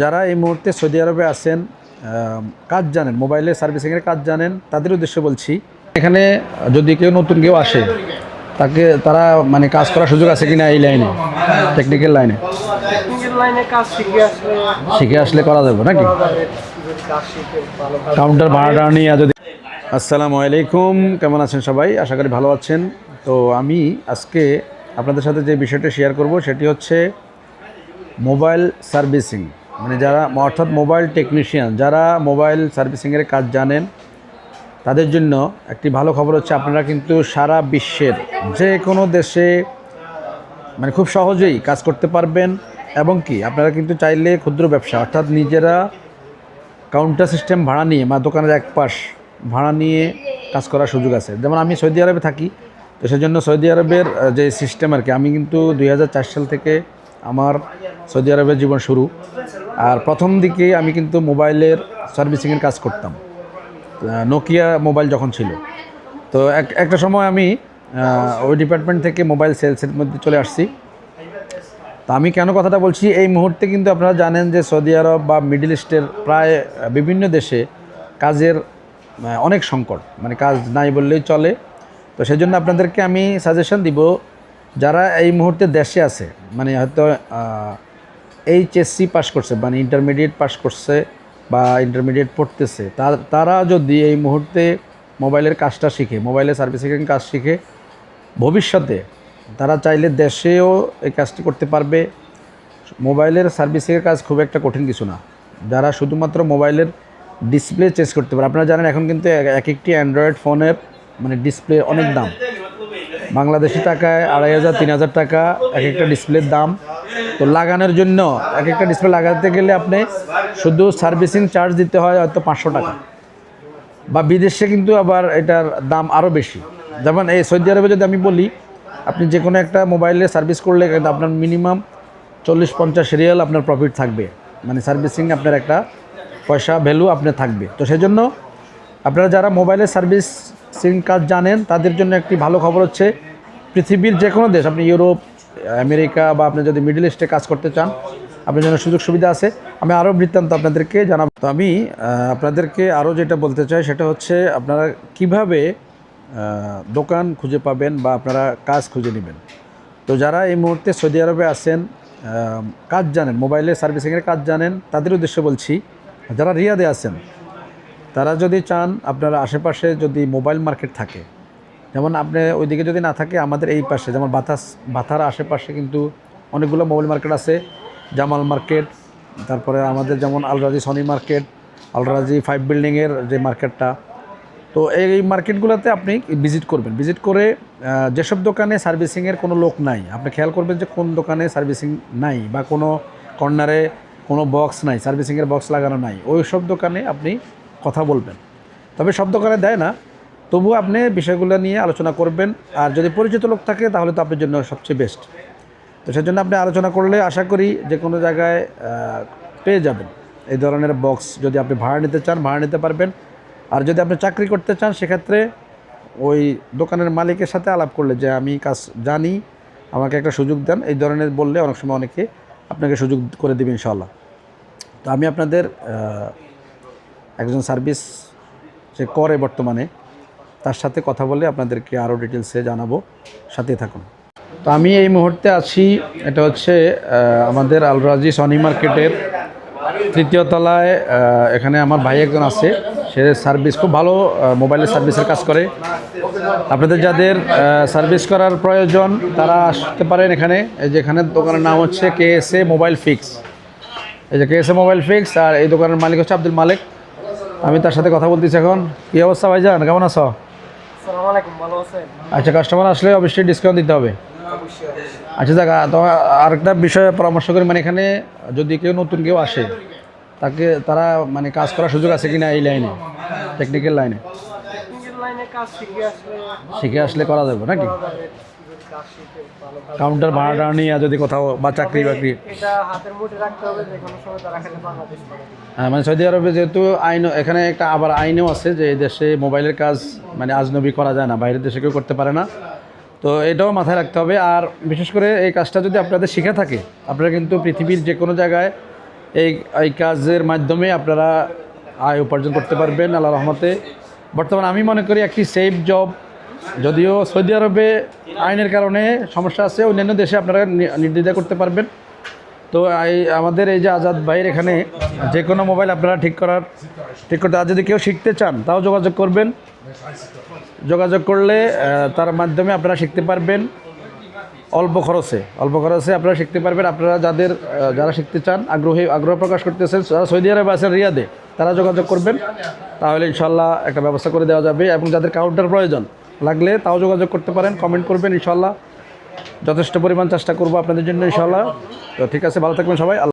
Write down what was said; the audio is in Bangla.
যারা এই মুহূর্তে সৌদি আরবে আছেন, কাজ জানেন, মোবাইলে সার্ভিসিংয়ের কাজ জানেন, তাদের উদ্দেশ্যে বলছি। এখানে যদি কেউ নতুন কেউ আসে, তারা মানে কাজ করার সুযোগ আছে কিনা এই লাইনে, টেকনিক্যাল লাইনে কাজ শিখে আসলে করা যাবে নাকি? কাউন্টার ভাড়া নিয়ে যদি। আসসালামু আলাইকুম, কেমন আছেন সবাই? আশা করি ভালো আছেন। তো আমি আজকে আপনাদের সাথে যে বিষয়টা শেয়ার করব সেটি হচ্ছে মোবাইল সার্ভিসিং, মানে যারা অর্থাৎ মোবাইল টেকনিশিয়ান, যারা মোবাইল সার্ভিসিংয়ের কাজ জানেন, তাদের জন্য একটি ভালো খবর হচ্ছে আপনারা কিন্তু সারা বিশ্বের যে কোনো দেশে মানে খুব সহজেই কাজ করতে পারবেন। এবং কি আপনারা কিন্তু চাইলে ক্ষুদ্র ব্যবসা অর্থাৎ নিজেরা কাউন্টার সিস্টেম ভাড়া নিয়ে বা দোকানের এক পাশ ভাড়া নিয়ে কাজ করার সুযোগ আছে। যেমন আমি সৌদি আরবে থাকি, তো সেজন্য সৌদি আরবের যে সিস্টেম আর কি, আমি কিন্তু 2004 সাল থেকে আমার সৌদি আরবের জীবন শুরু। আর প্রথম দিকে আমি কিন্তু মোবাইলের সার্ভিসিংয়ের কাজ করতাম, নোকিয়া মোবাইল যখন ছিল। তো একটা সময় আমি ওই ডিপার্টমেন্ট থেকে মোবাইল সেলসের মধ্যে চলে আসছি। তো আমি কেন কথাটা বলছি, এই মুহূর্তে কিন্তু আপনারা জানেন যে সৌদি আরব বা মিডল ইস্টের প্রায় বিভিন্ন দেশে কাজের অনেক সংকট, মানে কাজ নাই বললেই চলে। তো সেই জন্য আপনাদেরকে আমি সাজেশন দিব, যারা এই মুহূর্তে দেশে আছে, মানে হয়তো এইচএসসি পাস করছে, মানে ইন্টারমিডিয়েট পাস করছে বা ইন্টারমিডিয়েট পড়তেছে, তারা যদি এই মুহূর্তে মোবাইলের কাজটা শিখে, মোবাইলের সার্ভিসিং কাজ শিখে, ভবিষ্যতে তারা চাইলে দেশেও এই কাজটি করতে পারবে। মোবাইলের সার্ভিসিংয়ের কাজ খুব একটা কঠিন কিছু না। যারা শুধুমাত্র মোবাইলের ডিসপ্লে চেঞ্জ করতে পারে, আপনারা জানেন এখন কিন্তু এক একটি অ্যান্ড্রয়েড ফোনের মানে ডিসপ্লে অনেক দাম, বাংলাদেশি টাকায় 2500 3000 টাকা এক একটা ডিসপ্লের দাম। তো লাগানোর জন্য এক একটা ডিসপ্লে লাগাতে গেলে আপনি শুধু সার্ভিসিং চার্জ দিতে হয় হয়তো 500 টাকা, বা বিদেশে কিন্তু আবার এটার দাম আরও বেশি। যেমন এই সৌদি আরবে যদি আমি বলি, আপনি যে কোনো একটা মোবাইলে সার্ভিস করলে কিন্তু আপনার মিনিমাম 40-50 রিয়াল আপনার প্রফিট থাকবে, মানে সার্ভিসিং আপনার একটা পয়সা ভ্যালু আপনার থাকবে। তো সেজন্য আপনারা যারা মোবাইলের সার্ভিসিং কাজ জানেন, তাদের জন্য একটি ভালো খবর হচ্ছে পৃথিবীর যে কোনো দেশ, আপনি ইউরোপ, আমেরিকা বা আপনি যদি মিডল ইস্টে কাজ করতে চান, আপনার জন্য সুযোগ সুবিধা আছে। আমি আরও বৃত্তান্ত আপনাদেরকে জানাবো। তো আমি আপনাদেরকে আরও যেটা বলতে চাই সেটা হচ্ছে আপনারা কিভাবে দোকান খুঁজে পাবেন বা আপনারা কাজ খুঁজে নেবেন। তো যারা এই মুহূর্তে সৌদি আরবে আছেন, কাজ জানেন, মোবাইলের সার্ভিসিংয়ের কাজ জানেন, তাদের উদ্দেশ্যে বলছি। যারা রিয়াদে আছেন, তারা যদি চান, আপনারা আশেপাশে যদি মোবাইল মার্কেট থাকে, যেমন আপনি ওইদিকে যদি না থাকে, আমাদের এই পাশে যেমন বাথার আশেপাশে কিন্তু অনেকগুলো মোবাইল মার্কেট আছে। জামাল মার্কেট, তারপরে আমাদের যেমন আলরাজি সনি মার্কেট, আলরাজি 5 বিল্ডিংয়ের যে মার্কেটটা। তো এই মার্কেটগুলোতে আপনি ভিজিট করবেন। ভিজিট করে যেসব দোকানে সার্ভিসিংয়ের কোনো লোক নাই, আপনি খেয়াল করবেন যে কোন দোকানে সার্ভিসিং নাই বা কোনো কর্নারে কোনো বক্স নাই, সার্ভিসিংয়ের বক্স লাগানো নাই, ওই সব দোকানে আপনি কথা বলবেন। তবে সব দোকানে দেয় না, তবুও আপনি বিষয়গুলো নিয়ে আলোচনা করবেন। আর যদি পরিচিত লোক থাকে তাহলে তো আপনার জন্য সবচেয়ে বেস্ট। তো সেজন্য আপনি আলোচনা করলে আশা করি যে কোনো জায়গায় পেয়ে যাবেন এই ধরনের বক্স। যদি আপনি ভাড়া নিতে চান, ভাড়া নিতে পারবেন। আর যদি আপনি চাকরি করতে চান, সেক্ষেত্রে ওই দোকানের মালিকের সাথে আলাপ করলে যে আমি কাজ জানি, আমাকে একটা সুযোগ দেন, এই ধরনের বললে অনেক সময় অনেকে আপনাকে সুযোগ করে দেবে ইনশাআল্লাহ। তো আমি আপনাদের একজন সার্ভিস যে করে বর্তমানে, তার সাথে কথা বলে আপনাদেরকে আরও ডিটেলসে জানাবো, সাথে থাকুন। তো আমি এই মুহূর্তে আছি, এটা হচ্ছে আমাদের আলরাজি সনি মার্কেটের 3য় তলায়। এখানে আমার ভাই একজন আছে, সে সার্ভিস খুব ভালো মোবাইলের সার্ভিসের কাজ করে। আপনাদের যাদের সার্ভিস করার প্রয়োজন তারা আসতে পারেন এখানে। এই যে এখানে দোকানের নাম হচ্ছে KSA মোবাইল ফিক্স। এই যে KSA মোবাইল ফিক্স, আর এই দোকানের মালিক হচ্ছে আব্দুল মালিক। আমি তার সাথে কথা বলতেছি এখন। কী অবস্থা ভাইজান, কেমন আছো? আচ্ছা, কাস্টমার আসলে অবশ্যই ডিসকাউন্ট দিতে হবে। আচ্ছা যাক, তো আরেকটা বিষয়ে পরামর্শ করি, মানে এখানে যদি কেউ নতুন কেউ আসে, তারা মানে কাজ করার সুযোগ আছে কিনা এই লাইনে, টেকনিক্যাল লাইনে শিখে আসলে করা যাবে নাকি? কাউন্টার ভাড়া নিয়ে যদি কোথাও বা চাকরি বাকরি, হ্যাঁ, মানে সৌদি আরবে যেহেতু আইন, এখানে একটা আবার আইনও আছে যে এই দেশে মোবাইলের কাজ মানে আজনবী করা যায় না, বাইরের দেশে কেউ করতে পারে না। তো এটাও মাথায় রাখতে হবে। আর বিশেষ করে এই কাজটা যদি আপনাদের শিখে থাকে, আপনারা কিন্তু পৃথিবীর যে কোনো জায়গায় এই এই কাজের মাধ্যমে আপনারা আয় উপার্জন করতে পারবেন আল্লাহর রহমতে। বর্তমানে আমি মনে করি একটি সেফ জব, যদিও সৌদি আরবে আইনের কারণে সমস্যা আছে, অন্যান্য দেশে আপনারা নির্দ্বিধায় করতে পারবেন। তো আমাদের এই যে আজাদ ভাইয়ের এখানে যে কোনো মোবাইল আপনারা ঠিক করতে, আর যদি কেউ শিখতে চান তাও যোগাযোগ করবেন। যোগাযোগ করলে তার মাধ্যমে আপনারা শিখতে পারবেন অল্প খরচে আপনারা শিখতে পারবেন। আপনারা যারা শিখতে চান, আগ্রহ প্রকাশ করতেছেন, যারা সৌদি আরবে আছেন রিয়াদে, তারা যোগাযোগ করবেন, তাহলে ইনশাল্লাহ একটা ব্যবস্থা করে দেওয়া যাবে। এবং যাদের কাউন্টার প্রয়োজন লাগলে তাও যোগাযোগ করতে পারেন, কমেন্ট করবেন, ইনশাল্লাহ যথেষ্ট পরিমাণ চেষ্টা করবো আপনাদের জন্য ইনশাল্লাহ। তো ঠিক আছে, ভালো থাকবেন সবাই।